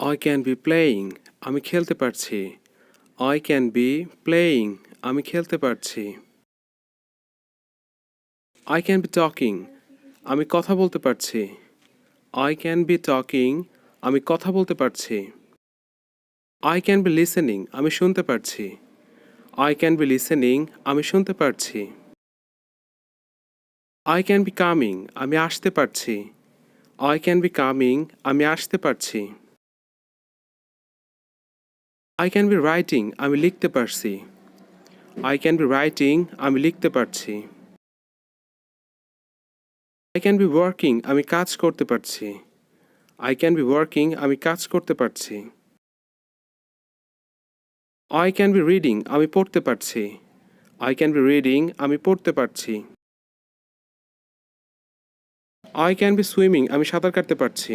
I can be playing. আমি খেলতে পারছি। I can be playing. আমি খেলতে পারছি। I can be talking. আমি কথা বলতে পারছি। I can be talking. আমি কথা বলতে পারছি। I can be listening. আমি শুনতে পারছি। I can be listening. আমি শুনতে পারছি। I can be coming. আমি আসতে পারছি। I can be coming. আমি আসতে পারছি। I can be writing. আমি লিখতে পারছি। I can be writing. আমি লিখতে পারছি। I can be working. আমি কাজ করতে পারছি। I can be working. আমি কাজ করতে পারছি। I can be reading. আমি পড়তে পারছি। I can be reading. আমি পড়তে পারছি। I can be swimming. আমি সাঁতার কাটতে পারছি।